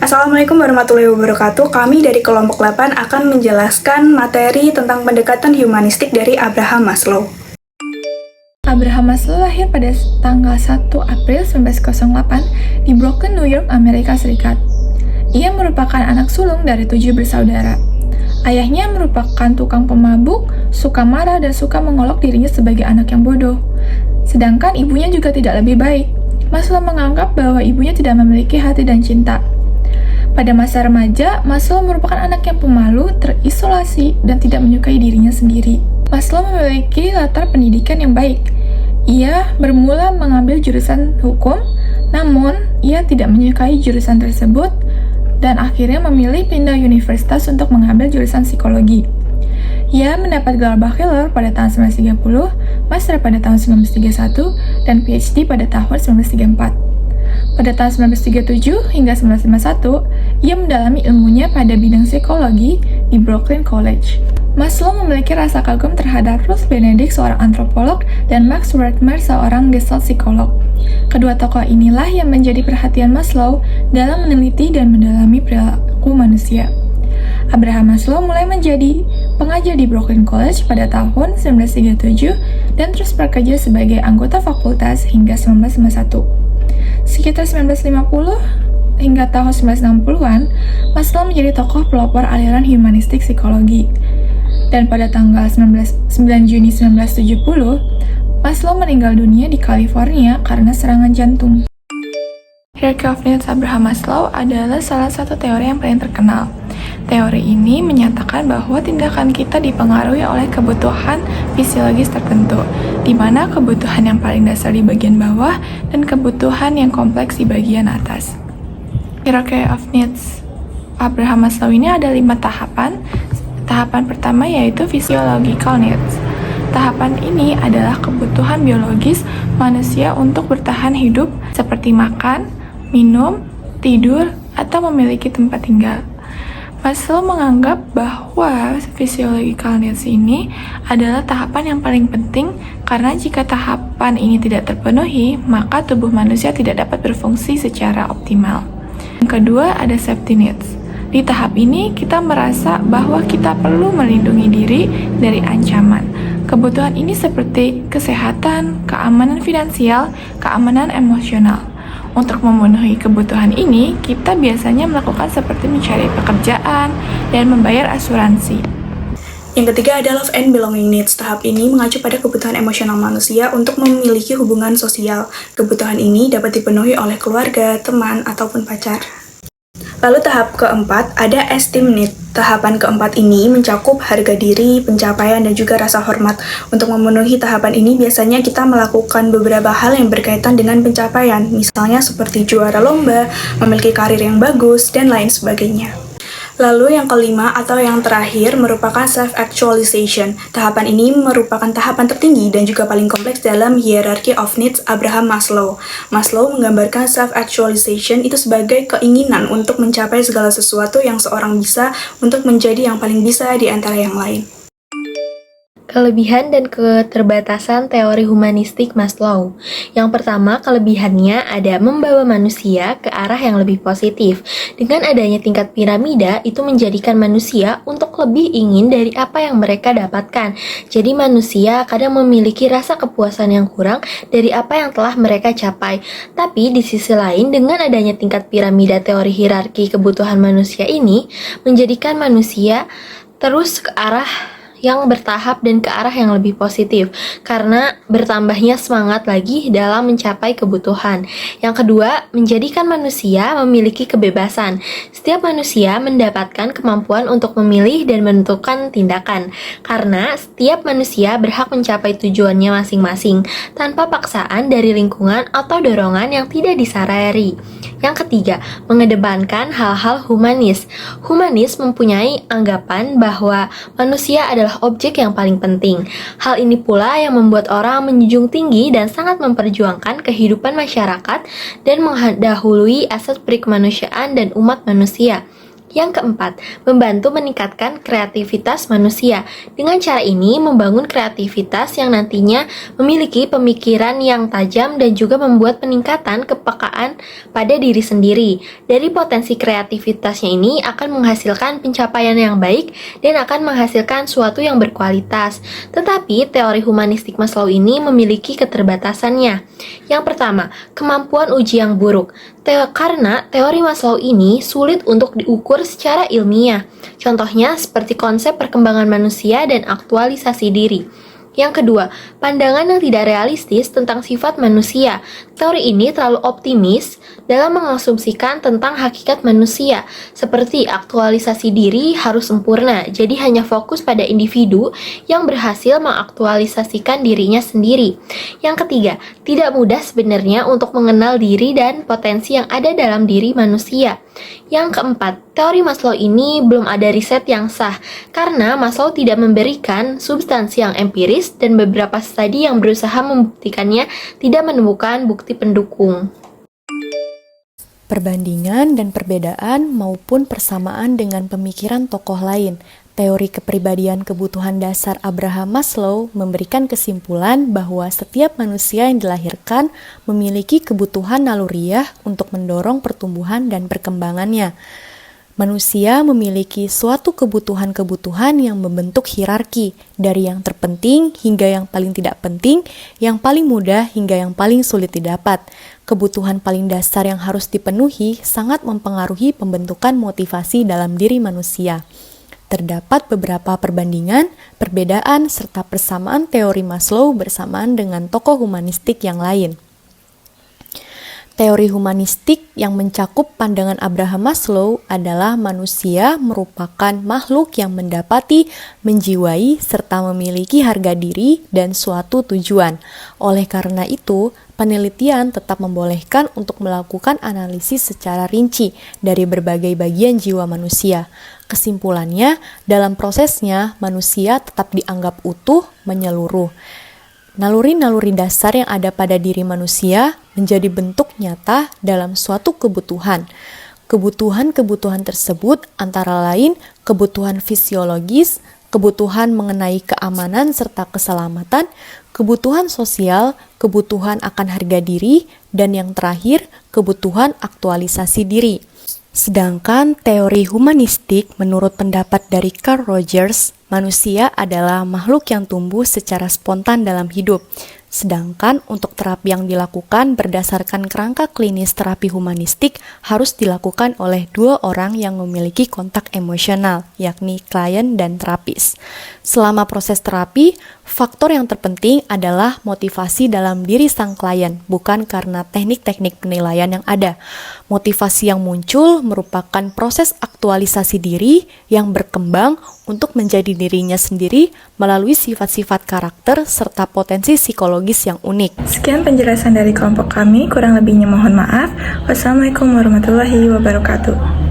Assalamualaikum warahmatullahi wabarakatuh. Kami dari kelompok 8 akan menjelaskan materi tentang pendekatan humanistik dari Abraham Maslow. Abraham Maslow lahir pada tanggal 1 April 1908 di Brooklyn, New York, Amerika Serikat. Ia merupakan anak sulung dari 7 bersaudara. Ayahnya merupakan tukang pemabuk, suka marah dan suka mengolok dirinya sebagai anak yang bodoh. Sedangkan ibunya juga tidak lebih baik. Maslow menganggap bahwa ibunya tidak memiliki hati dan cinta. Pada masa remaja, Maslow merupakan anak yang pemalu, terisolasi, dan tidak menyukai dirinya sendiri. Maslow memiliki latar pendidikan yang baik. Ia bermula mengambil jurusan hukum, namun ia tidak menyukai jurusan tersebut dan akhirnya memilih pindah universitas untuk mengambil jurusan psikologi. Ia mendapat gelar bachelor pada tahun 1930, master pada tahun 1931, dan PhD pada tahun 1934. Pada tahun 1937 hingga 1951, ia mendalami ilmunya pada bidang psikologi di Brooklyn College. Maslow memiliki rasa kagum terhadap Ruth Benedict, seorang antropolog, dan Max Wertheimer, seorang gestal psikolog. Kedua tokoh inilah yang menjadi perhatian Maslow dalam meneliti dan mendalami perilaku manusia. Abraham Maslow mulai menjadi pengajar di Brooklyn College pada tahun 1937 dan terus bekerja sebagai anggota fakultas hingga 1951. Sekitar 1950 hingga tahun 1960-an, Maslow menjadi tokoh pelopor aliran humanistik psikologi. Dan pada tanggal 9 Juni 1970, Maslow meninggal dunia di California karena serangan jantung. Hierarchy of Needs Abraham Maslow adalah salah satu teori yang paling terkenal. Teori ini menyatakan bahwa tindakan kita dipengaruhi oleh kebutuhan fisiologis tertentu, di mana kebutuhan yang paling dasar di bagian bawah dan kebutuhan yang kompleks di bagian atas. Hierarchy of Needs Abraham Maslow ini ada 5 tahapan. Tahapan pertama yaitu physiological needs. Tahapan ini adalah kebutuhan biologis manusia untuk bertahan hidup seperti makan, minum, tidur, atau memiliki tempat tinggal. Maslow menganggap bahwa physiological needs ini adalah tahapan yang paling penting karena jika tahapan ini tidak terpenuhi, maka tubuh manusia tidak dapat berfungsi secara optimal. Yang kedua ada safety needs. Di tahap ini, kita merasa bahwa kita perlu melindungi diri dari ancaman. Kebutuhan ini seperti kesehatan, keamanan finansial, keamanan emosional. Untuk memenuhi kebutuhan ini, kita biasanya melakukan seperti mencari pekerjaan dan membayar asuransi. Yang ketiga ada love and belonging needs. Tahap ini mengacu pada kebutuhan emosional manusia untuk memiliki hubungan sosial. Kebutuhan ini dapat dipenuhi oleh keluarga, teman, ataupun pacar. Lalu tahap keempat ada esteem need. Tahapan keempat ini mencakup harga diri, pencapaian, dan juga rasa hormat. Untuk memenuhi tahapan ini biasanya kita melakukan beberapa hal yang berkaitan dengan pencapaian, misalnya seperti juara lomba, memiliki karir yang bagus, dan lain sebagainya. Lalu yang kelima atau yang terakhir merupakan self-actualization. Tahapan ini merupakan tahapan tertinggi dan juga paling kompleks dalam hierarchy of needs Abraham Maslow. Maslow menggambarkan self-actualization itu sebagai keinginan untuk mencapai segala sesuatu yang seorang bisa untuk menjadi yang paling bisa di antara yang lain. Kelebihan dan keterbatasan teori humanistik Maslow. Yang pertama, kelebihannya ada membawa manusia ke arah yang lebih positif. Dengan adanya tingkat piramida, itu menjadikan manusia untuk lebih ingin dari apa yang mereka dapatkan. Jadi manusia kadang memiliki rasa kepuasan yang kurang dari apa yang telah mereka capai. Tapi di sisi lain, dengan adanya tingkat piramida teori hierarki kebutuhan manusia ini, menjadikan manusia terus ke arah yang bertahap dan ke arah yang lebih positif karena bertambahnya semangat lagi dalam mencapai kebutuhan. Yang kedua, menjadikan manusia memiliki kebebasan. Setiap manusia mendapatkan kemampuan untuk memilih dan menentukan tindakan karena setiap manusia berhak mencapai tujuannya masing-masing tanpa paksaan dari lingkungan atau dorongan yang tidak disadari. Yang ketiga, mengedepankan hal-hal humanis. Humanis mempunyai anggapan bahwa manusia adalah objek yang paling penting. Hal ini pula yang membuat orang menjunjung tinggi dan sangat memperjuangkan kehidupan masyarakat dan mendahului aset perikemanusiaan dan umat manusia. Yang keempat, membantu meningkatkan kreativitas manusia. Dengan cara ini, membangun kreativitas yang nantinya memiliki pemikiran yang tajam dan juga membuat peningkatan kepekaan pada diri sendiri. Dari potensi kreativitasnya ini akan menghasilkan pencapaian yang baik dan akan menghasilkan suatu yang berkualitas. Tetapi, teori humanistik Maslow ini memiliki keterbatasannya. Yang pertama, kemampuan uji yang buruk. Karena teori Maslow ini sulit untuk diukur secara ilmiah. Contohnya seperti konsep perkembangan manusia dan aktualisasi diri. Yang kedua, pandangan yang tidak realistis tentang sifat manusia. Teori ini terlalu optimis dalam mengasumsikan tentang hakikat manusia, seperti aktualisasi diri harus sempurna, jadi hanya fokus pada individu yang berhasil mengaktualisasikan dirinya sendiri. Yang ketiga, tidak mudah sebenarnya untuk mengenal diri dan potensi yang ada dalam diri manusia. Yang keempat, teori Maslow ini belum ada riset yang sah, karena Maslow tidak memberikan substansi yang empiris dan beberapa studi yang berusaha membuktikannya tidak menemukan bukti pendukung. Perbandingan dan perbedaan maupun persamaan dengan pemikiran tokoh lain. Teori kepribadian kebutuhan dasar Abraham Maslow memberikan kesimpulan bahwa setiap manusia yang dilahirkan memiliki kebutuhan naluriah untuk mendorong pertumbuhan dan perkembangannya. Manusia memiliki suatu kebutuhan-kebutuhan yang membentuk hierarki, dari yang terpenting hingga yang paling tidak penting, yang paling mudah hingga yang paling sulit didapat. Kebutuhan paling dasar yang harus dipenuhi sangat mempengaruhi pembentukan motivasi dalam diri manusia. Terdapat beberapa perbandingan, perbedaan, serta persamaan teori Maslow bersamaan dengan tokoh humanistik yang lain. Teori humanistik yang mencakup pandangan Abraham Maslow adalah manusia merupakan makhluk yang mendapati, menjiwai, serta memiliki harga diri dan suatu tujuan. Oleh karena itu, penelitian tetap membolehkan untuk melakukan analisis secara rinci dari berbagai bagian jiwa manusia. Kesimpulannya, dalam prosesnya, manusia tetap dianggap utuh, menyeluruh. Naluri-naluri dasar yang ada pada diri manusia menjadi bentuk nyata dalam suatu kebutuhan. Kebutuhan-kebutuhan tersebut antara lain kebutuhan fisiologis, kebutuhan mengenai keamanan serta keselamatan, kebutuhan sosial, kebutuhan akan harga diri, dan yang terakhir, kebutuhan aktualisasi diri. Sedangkan teori humanistik menurut pendapat dari Carl Rogers, manusia adalah makhluk yang tumbuh secara spontan dalam hidup. Sedangkan untuk terapi yang dilakukan berdasarkan kerangka klinis terapi humanistik harus dilakukan oleh dua orang yang memiliki kontak emosional, yakni klien dan terapis. Selama proses terapi, faktor yang terpenting adalah motivasi dalam diri sang klien, bukan karena teknik-teknik penilaian yang ada. Motivasi yang muncul merupakan proses aktualisasi diri yang berkembang untuk menjadi dirinya sendiri melalui sifat-sifat karakter serta potensi psikologis yang unik. Sekian penjelasan dari kelompok kami, kurang lebihnya mohon maaf. Wassalamualaikum warahmatullahi wabarakatuh.